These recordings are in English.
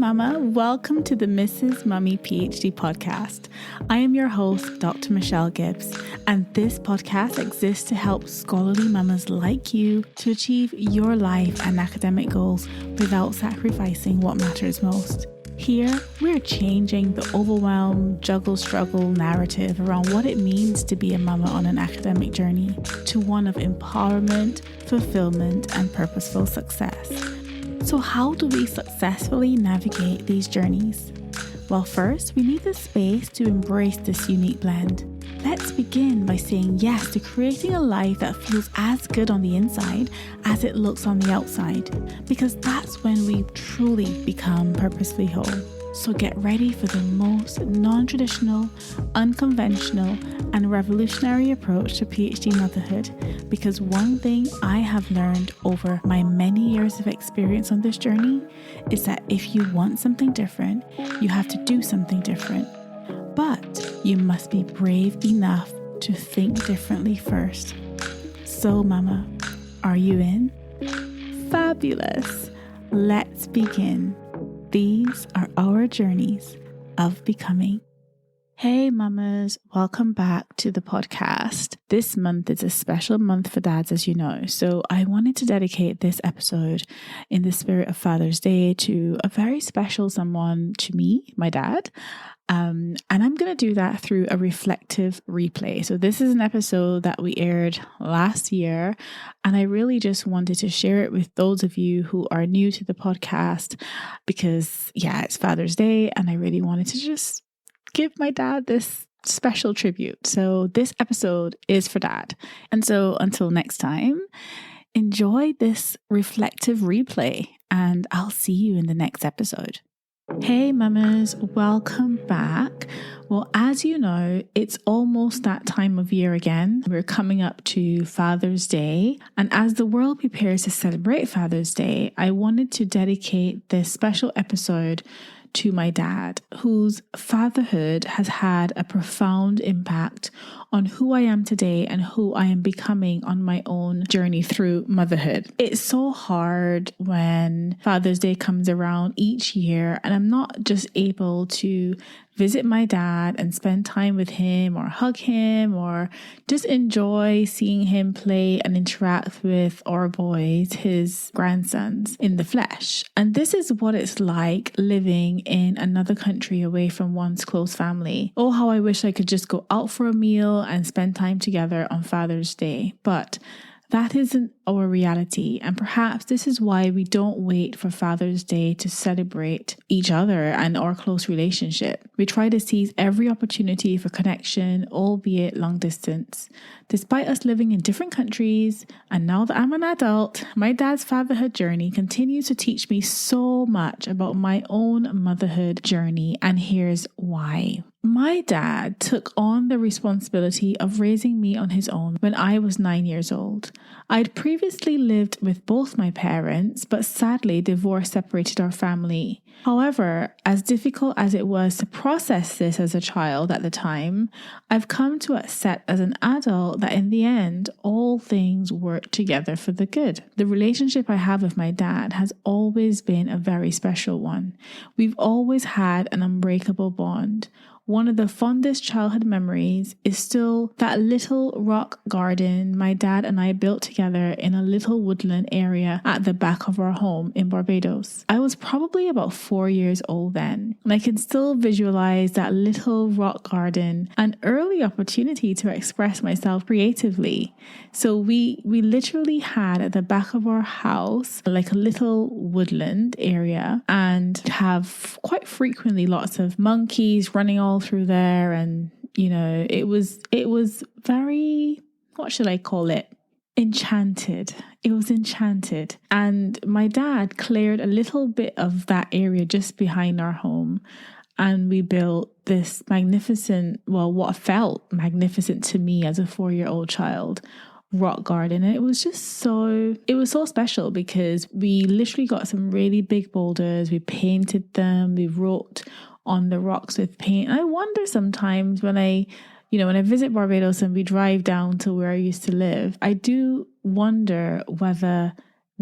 Mama, welcome to the Mrs. Mummy PhD podcast. I am your host, Dr. Michelle Gibbs, and this podcast exists to help scholarly mamas like you to achieve your life and academic goals without sacrificing what matters most. Here, we're changing the overwhelm, juggle, struggle narrative around what it means to be a mama on an academic journey to one of empowerment, fulfillment, and purposeful success. So how do we successfully navigate these journeys? Well, first, we need the space to embrace this unique blend. Let's begin by saying yes to creating a life that feels as good on the inside as it looks on the outside, because that's when we truly become purposefully whole. So get ready for the most non-traditional, unconventional, and revolutionary approach to PhD motherhood, because one thing I have learned over my many years of experience on this journey is that if you want something different, you have to do something different. But you must be brave enough to think differently first. So, Mama, are you in? Fabulous! Let's begin. These are our journeys of becoming. Hey mamas, welcome back to the podcast. This month is a special month for dads, as you know. So I wanted to dedicate this episode in the spirit of Father's Day to a very special someone to me, my dad. And I'm going to do that through a reflective replay. So this is an episode that we aired last year, and I really just wanted to share it with those of you who are new to the podcast because, it's Father's Day, and I really wanted to just give my dad this special tribute. So this episode is for Dad. And so until next time, enjoy this reflective replay, and I'll see you in the next episode. Hey mamas, welcome back. Well, as you know, it's almost that time of year again. We're coming up to Father's Day. And as the world prepares to celebrate Father's Day, I wanted to dedicate this special episode to my dad, whose fatherhood has had a profound impact on who I am today and who I am becoming on my own journey through motherhood. It's so hard when Father's Day comes around each year and I'm not just able to visit my dad and spend time with him or hug him or just enjoy seeing him play and interact with our boys, his grandsons, in the flesh. And this is what it's like living in another country away from one's close family. Oh, how I wish I could just go out for a meal and spend time together on Father's Day. But that isn't our reality, and perhaps this is why we don't wait for Father's Day to celebrate each other and our close relationship. We try to seize every opportunity for connection, albeit long distance. Despite us living in different countries, and now that I'm an adult, my dad's fatherhood journey continues to teach me so much about my own motherhood journey, and here's why. My dad took on the responsibility of raising me on his own when I was 9 years old. I'd previously lived with both my parents, but sadly divorce separated our family. However, as difficult as it was to process this as a child at the time, I've come to accept as an adult that in the end, all things work together for the good. The relationship I have with my dad has always been a very special one. We've always had an unbreakable bond. One of the fondest childhood memories is still that little rock garden my dad and I built together in a little woodland area at the back of our home in Barbados. I was probably about 4 years old then, and I can still visualize that little rock garden, an early opportunity to express myself creatively. So we literally had at the back of our house like a little woodland area, and have quite frequently lots of monkeys running all through there, and it was very, what should I call it, enchanted. It was enchanted. And my dad cleared a little bit of that area just behind our home, and we built this magnificent, what felt magnificent to me as a 4-year-old child, rock garden. And it was so special because we literally got some really big boulders, we painted them, we wrote on the rocks with paint. And I wonder sometimes when I visit Barbados and we drive down to where I used to live, I do wonder whether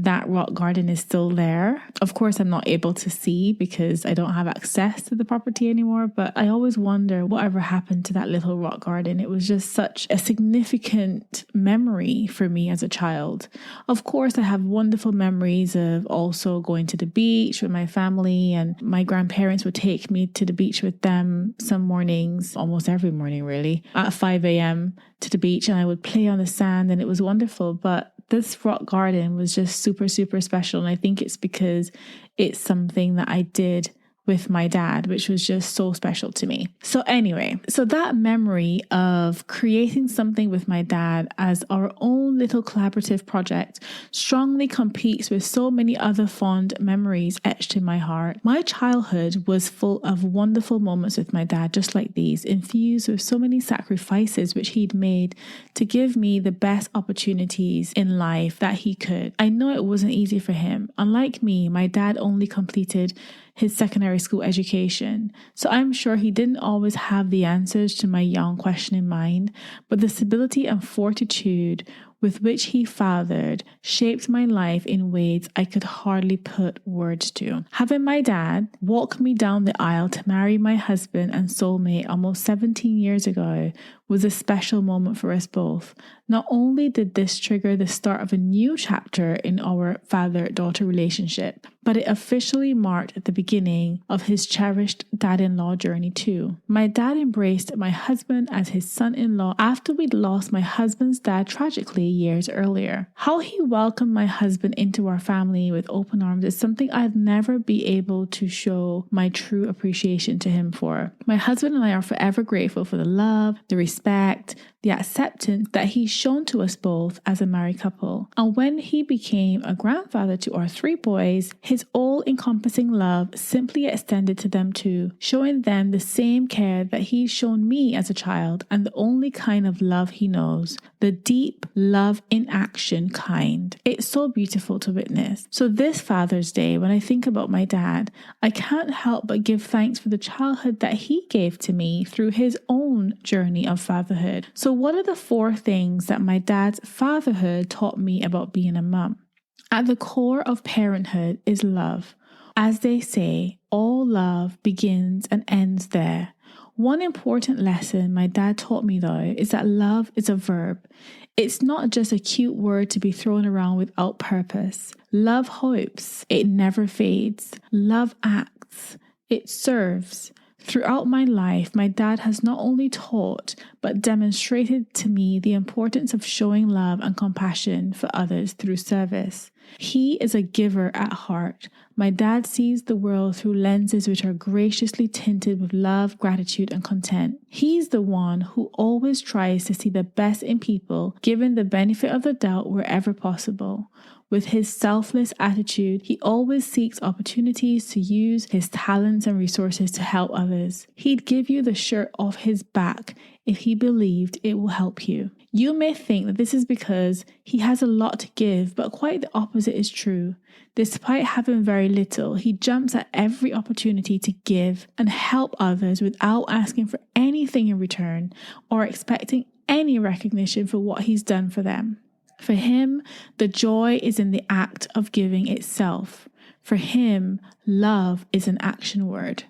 that rock garden is still there. Of course, I'm not able to see because I don't have access to the property anymore, but I always wonder whatever happened to that little rock garden. It was just such a significant memory for me as a child. Of course, I have wonderful memories of also going to the beach with my family, and my grandparents would take me to the beach with them some mornings, almost every morning really, at 5 a.m. to the beach, and I would play on the sand, and it was wonderful. But this rock garden was just super, super special. And I think it's because it's something that I did with my dad, which was just so special to me. So anyway, so that memory of creating something with my dad as our own little collaborative project strongly competes with so many other fond memories etched in my heart. My childhood was full of wonderful moments with my dad, just like these, infused with so many sacrifices which he'd made to give me the best opportunities in life that he could. I know it wasn't easy for him. Unlike me, my dad only completed his secondary school education. So I'm sure he didn't always have the answers to my young questioning mind, but the stability and fortitude with which he fathered shaped my life in ways I could hardly put words to. Having my dad walk me down the aisle to marry my husband and soulmate almost 17 years ago was a special moment for us both. Not only did this trigger the start of a new chapter in our father-daughter relationship, but it officially marked the beginning of his cherished dad-in-law journey too. My dad embraced my husband as his son-in-law after we'd lost my husband's dad tragically years earlier. How he welcomed my husband into our family with open arms is something I'd never be able to show my true appreciation to him for. My husband and I are forever grateful for the love, the respect, the acceptance that he's shown to us both as a married couple. And when he became a grandfather to our 3 boys, his all-encompassing love simply extended to them too, showing them the same care that he's shown me as a child, and the only kind of love he knows, the deep love in action kind. It's so beautiful to witness. So this Father's Day, when I think about my dad, I can't help but give thanks for the childhood that he gave to me through his own journey of fatherhood. So what are the 4 things that my dad's fatherhood taught me about being a mum? At the core of parenthood is love. As they say, all love begins and ends there. One important lesson my dad taught me though is that love is a verb. It's not just a cute word to be thrown around without purpose. Love hopes. It never fades. Love acts. It serves. Throughout my life, my dad has not only taught, but demonstrated to me the importance of showing love and compassion for others through service. He is a giver at heart. My dad sees the world through lenses which are graciously tinted with love, gratitude, and content. He's the one who always tries to see the best in people, given the benefit of the doubt wherever possible. With his selfless attitude, he always seeks opportunities to use his talents and resources to help others. He'd give you the shirt off his back if he believed it will help you. You may think that this is because he has a lot to give, but quite the opposite is true. Despite having very little, he jumps at every opportunity to give and help others without asking for anything in return or expecting any recognition for what he's done for them. For him, the joy is in the act of giving itself. For him, love is an action word.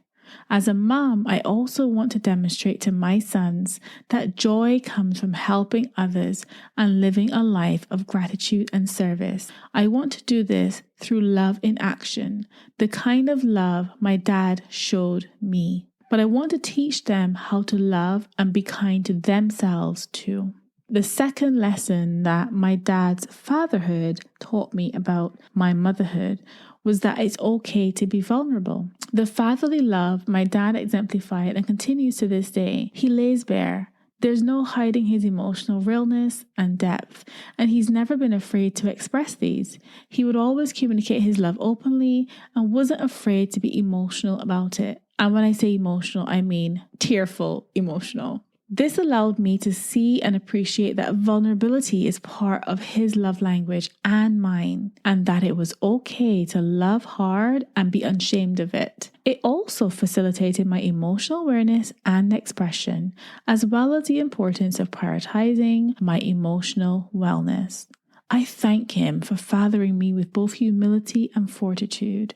As a mom, I also want to demonstrate to my sons that joy comes from helping others and living a life of gratitude and service. I want to do this through love in action, the kind of love my dad showed me. But I want to teach them how to love and be kind to themselves too. The second lesson that my dad's fatherhood taught me about my motherhood was that it's okay to be vulnerable. The fatherly love my dad exemplified and continues to this day, he lays bare. There's no hiding his emotional realness and depth, and he's never been afraid to express these. He would always communicate his love openly and wasn't afraid to be emotional about it. And when I say emotional, I mean tearful emotional. This allowed me to see and appreciate that vulnerability is part of his love language and mine, and that it was okay to love hard and be unashamed of it. It also facilitated my emotional awareness and expression, as well as the importance of prioritizing my emotional wellness. I thank him for fathering me with both humility and fortitude.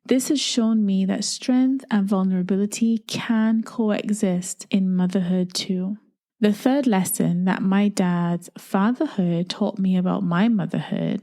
This has shown me that strength and vulnerability can coexist in motherhood too. The third lesson that my dad's fatherhood taught me about my motherhood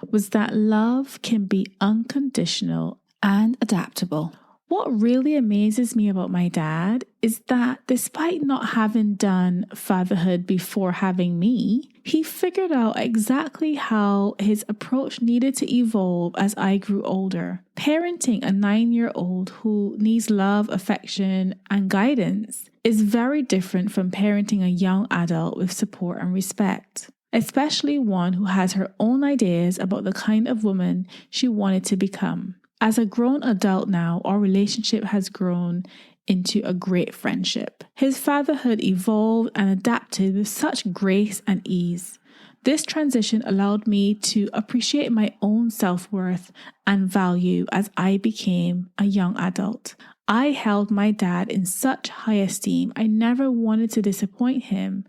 was that love can be unconditional and adaptable. What really amazes me about my dad is that despite not having done fatherhood before having me, he figured out exactly how his approach needed to evolve as I grew older. Parenting a 9-year-old who needs love, affection, and guidance is very different from parenting a young adult with support and respect, especially one who has her own ideas about the kind of woman she wanted to become. As a grown adult now, our relationship has grown into a great friendship. His fatherhood evolved and adapted with such grace and ease. This transition allowed me to appreciate my own self-worth and value as I became a young adult. I held my dad in such high esteem. I never wanted to disappoint him,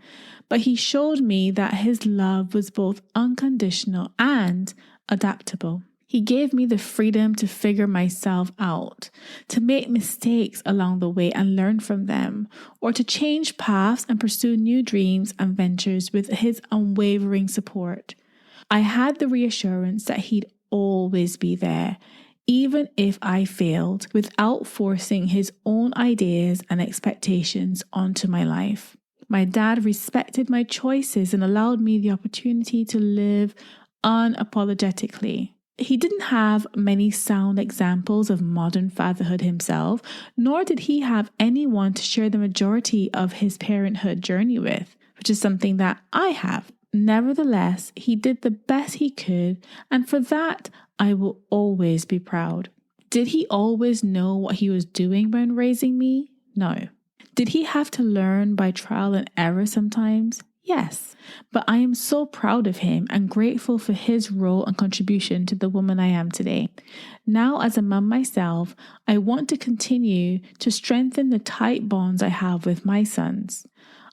but he showed me that his love was both unconditional and adaptable. He gave me the freedom to figure myself out, to make mistakes along the way and learn from them, or to change paths and pursue new dreams and ventures with his unwavering support. I had the reassurance that he'd always be there, even if I failed, without forcing his own ideas and expectations onto my life. My dad respected my choices and allowed me the opportunity to live unapologetically. He didn't have many sound examples of modern fatherhood himself, nor did he have anyone to share the majority of his parenthood journey with, which is something that I have. Nevertheless, he did the best he could, and for that, I will always be proud. Did he always know what he was doing when raising me? No. Did he have to learn by trial and error sometimes? Yes, but I am so proud of him and grateful for his role and contribution to the woman I am today. Now, as a mum myself, I want to continue to strengthen the tight bonds I have with my sons.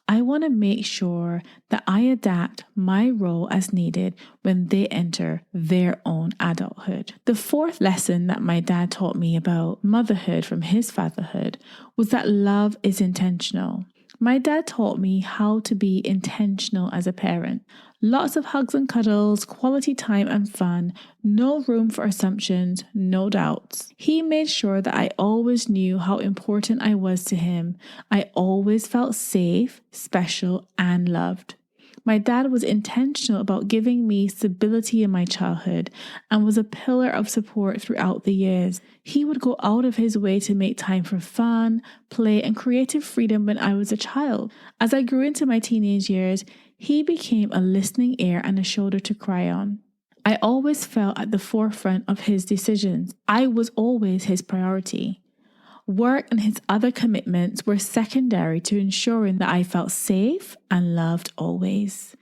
I want to make sure that I adapt my role as needed when they enter their own adulthood. The fourth lesson that my dad taught me about motherhood from his fatherhood was that love is intentional. My dad taught me how to be intentional as a parent. Lots of hugs and cuddles, quality time and fun, no room for assumptions, no doubts. He made sure that I always knew how important I was to him. I always felt safe, special, and loved. My dad was intentional about giving me stability in my childhood and was a pillar of support throughout the years. He would go out of his way to make time for fun, play, and creative freedom when I was a child. As I grew into my teenage years, he became a listening ear and a shoulder to cry on. I always felt at the forefront of his decisions. I was always his priority. Work and his other commitments were secondary to ensuring that I felt safe and loved always.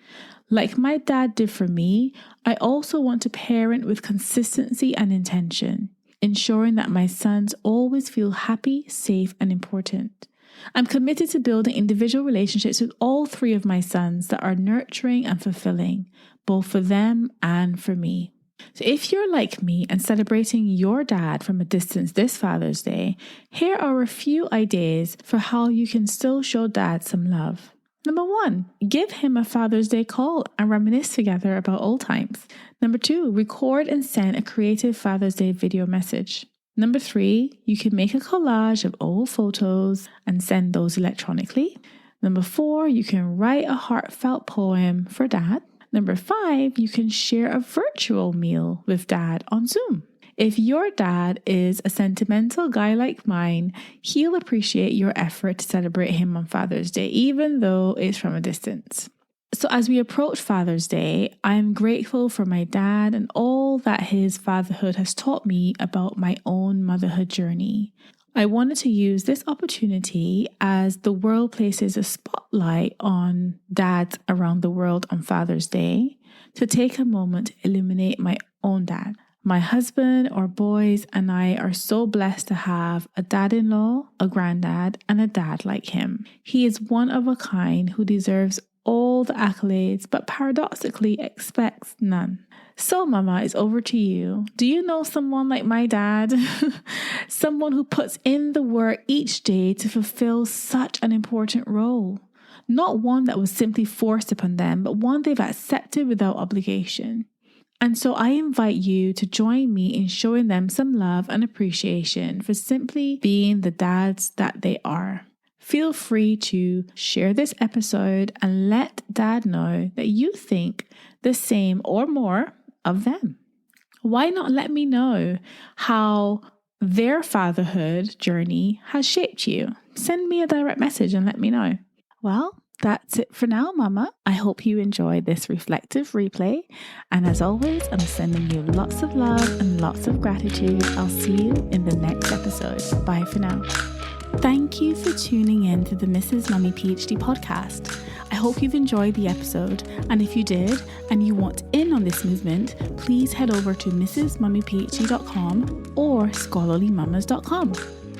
Like my dad did for me, I also want to parent with consistency and intention, ensuring that my sons always feel happy, safe, and important. I'm committed to building individual relationships with all three of my sons that are nurturing and fulfilling, both for them and for me. So if you're like me and celebrating your dad from a distance this Father's Day, here are a few ideas for how you can still show dad some love. Number 1, give him a Father's Day call and reminisce together about old times. Number 2, record and send a creative Father's Day video message. Number 3, you can make a collage of old photos and send those electronically. Number 4, you can write a heartfelt poem for dad. Number 5, you can share a virtual meal with dad on Zoom. If your dad is a sentimental guy like mine, he'll appreciate your effort to celebrate him on Father's Day, even though it's from a distance. So as we approach Father's Day, I am grateful for my dad and all that his fatherhood has taught me about my own motherhood journey. I wanted to use this opportunity as the world places a spotlight on dads around the world on Father's Day to take a moment to illuminate my own dad. My husband, our boys, and I are so blessed to have a dad-in-law, a granddad, and a dad like him. He is one of a kind who deserves all all the accolades, but paradoxically expects none. So mama, it's over to you. Do you know someone like my dad? Someone who puts in the work each day to fulfill such an important role. Not one that was simply forced upon them, but one they've accepted without obligation. And so I invite you to join me in showing them some love and appreciation for simply being the dads that they are. Feel free to share this episode and let dad know that you think the same or more of them. Why not let me know how their fatherhood journey has shaped you? Send me a direct message and let me know. Well, that's it for now, mama. I hope you enjoyed this reflective replay. And as always, I'm sending you lots of love and lots of gratitude. I'll see you in the next episode. Bye for now. Thank you for tuning in to the Mrs. Mummy PhD podcast. I hope you've enjoyed the episode. And if you did, and you want in on this movement, please head over to mrsmummyphd.com or scholarlymamas.com.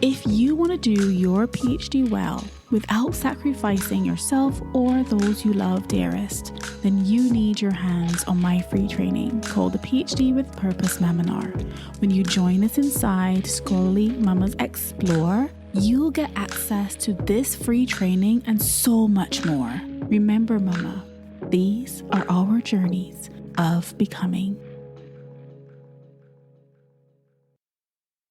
If you want to do your PhD well without sacrificing yourself or those you love dearest, then you need your hands on my free training called the PhD with Purpose Maminar. When you join us inside Scholarly Mamas Explore, you'll get access to this free training and so much more. Remember, mama, these are our journeys of becoming.